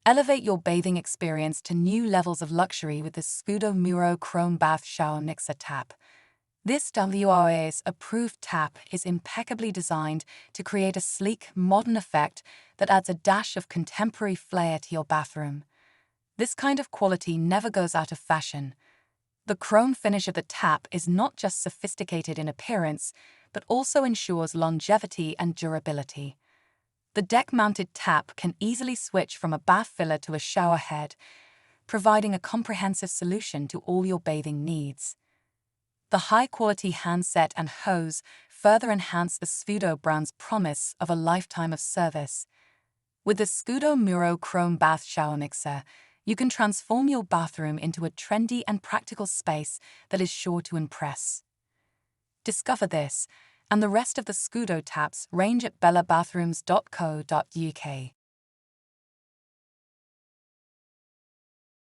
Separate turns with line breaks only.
Elevate your bathing experience to new levels of luxury with the Scudo Muro Chrome Bath Shower Mixer Tap. This WRAS-approved tap is impeccably designed to create a sleek, modern effect that adds a dash of contemporary flair to your bathroom. This kind of quality never goes out of fashion. The chrome finish of the tap is not just sophisticated in appearance, but also ensures longevity and durability. The deck-mounted tap can easily switch from a bath filler to a shower head, providing a comprehensive solution to all your bathing needs. The high-quality handset and hose further enhance the Scudo brand's promise of a lifetime of service. With the Scudo Muro Chrome Bath Shower Mixer, you can transform your bathroom into a trendy and practical space that is sure to impress. Discover this and the rest of the Scudo taps range at bellabathrooms.co.uk.